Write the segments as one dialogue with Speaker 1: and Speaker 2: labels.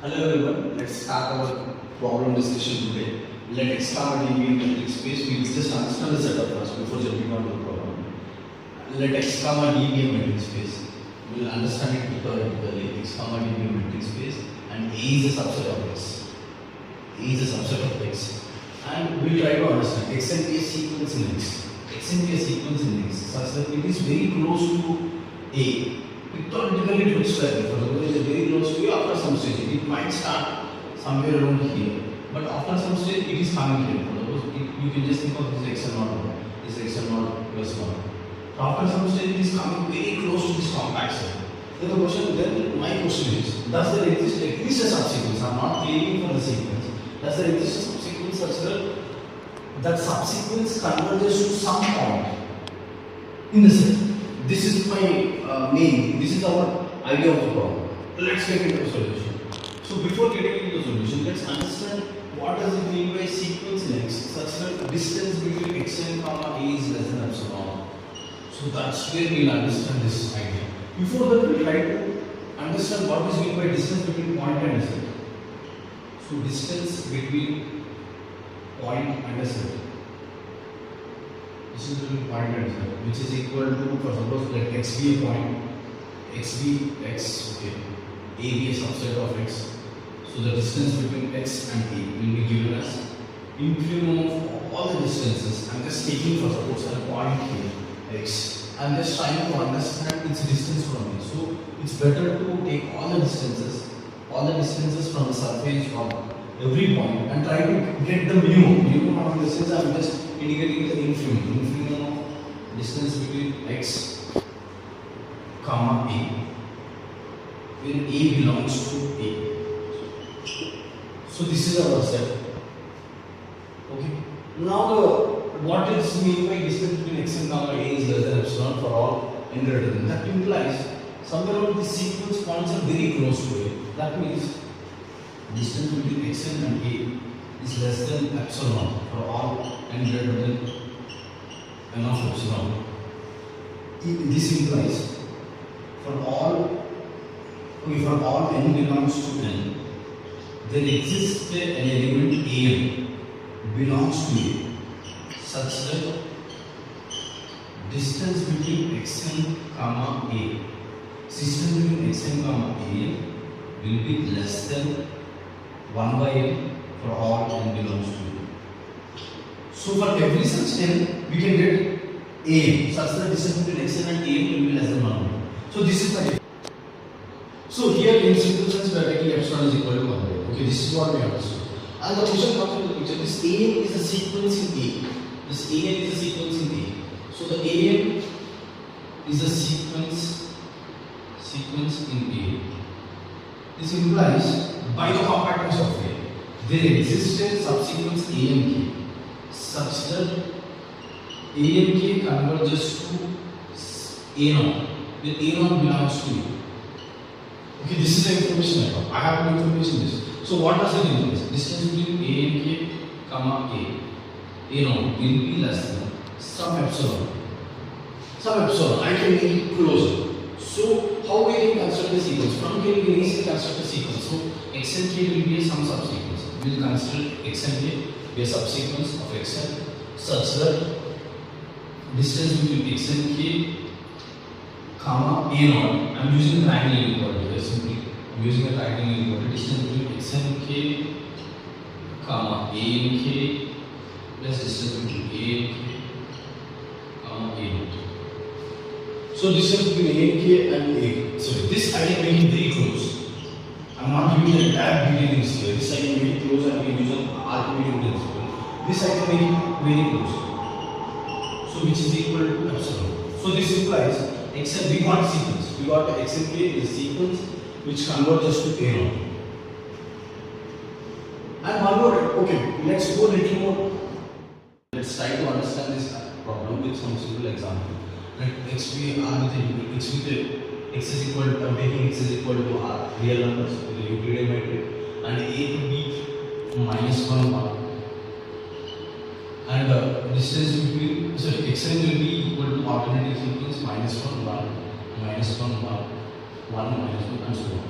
Speaker 1: Hello everyone, let's start our problem discussion today. Let x comma d be in metric space. We will just understand the setup first before jumping on to the problem. Let x comma d be a metric space. We will understand it theoretically. X comma d be a metric space and A is a subset of x. A is a subset of x. And we will try to understand x and a sequence in x. X and a sequence in x such that it is very close to A. Pictorially it looks like it. For example, it is very close to you after some stage. It might start somewhere around here. But after some stage it is coming here. For example, you can just think of this x and naught, this x and naught plus 1. So after some stage it is coming very close to this compact set. Then my question is, does there exist at least a subsequence? I am not claiming for the sequence. Does there exist a subsequence such that subsequence converges to some point in the set? This is my this is our idea of the problem. Let's get into the solution. So before getting into the solution, let's understand what does it mean by sequence in x such that distance between x and comma a is less than epsilon. So that's where we'll understand this idea. Before that, we'll try to understand what is meant by distance between point and a set. So distance between point and a set. This is between point and set, which is equal to, for suppose let x be a point, x be x, okay, a be a subset of x. So the distance between x and a will be given as infimum of all the distances. I am just taking for suppose a point here, x. I am just trying to understand its distance from it. So it's better to take all the distances from the surface from every point and try to get the minimum of distance. I am just indicating the infimum of distance between x comma a, where a belongs to a. So this is our step. Okay. Now what is mean by distance between x and comma a is less than epsilon for all n greater than. That implies somewhere around the sequence points are very close to it. That means distance between x and a is less than epsilon for all n greater than n of epsilon. This implies for all n belongs to n, there exists an element an belongs to a such that distance between x and comma a, distance between x and comma a will be less than 1 by n for all n belongs to a. So for every such n, we can get a such that distance between x and a will be less than 1. So this is the. So here in simple sense we are taking epsilon is equal to 1 by n. Okay, this is what we understood. And the question comes into the picture. This an is a sequence in a. This an is a sequence in a. So the an is a sequence in a. This implies by the compactness of a, there existed subsequence a and k such that a and k converges to a naught, where a naught belongs to a. Okay, this is the information I have to information this. So what does it imply? Distance between a and k comma a naught will be less than some epsilon. I can make it closer. So how we can construct the sequence? From here we can easily construct a sequence. So x and k will be some subsequence. We will consider x and k be a subsequence of x and such that distance between x and k comma a naught. I am using a triangle inequality here simply. I am using a triangle inequality. Distance between x and k comma a and k plus distance between a and k comma a naught. So distance between a and k and a. Sorry, this I can make it very close. I am not giving the entire details here. This I can make it close and we can use an Archimedean principle. This I can make it very close. So which is equal to epsilon. So this implies x and we got sequence. We got x and k is a sequence which converges to a naught. And one more. Okay, let's go a little more. Let's try to understand this problem with some simple example. Let x be r with a x with a x is equal to, I'm taking x is equal to r real numbers with the Euclidean metric and a to b -1 1 and distance between xn will be equal to alternating sequence -1 1 -1 1 -1 and so on.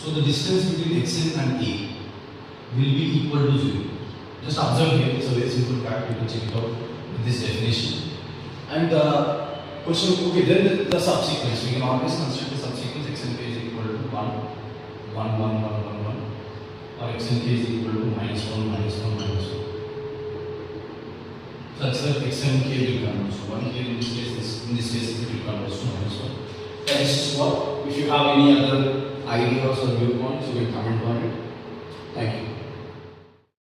Speaker 1: So the distance between xn and a will be equal to 0. Just observe here, it's a very simple fact, you can check it out with this definition. And question, okay, then the subsequence, we can always construct the subsequence xn k is equal to 1, 1, 1, 1, 1, 1, or xn k is equal to minus 1, minus 1, minus 1. Such that xn k will converge to 1 here in this case, it will converge to minus 1. That is just what, if you have any other ideas or viewpoints, you can comment on it. Thank you.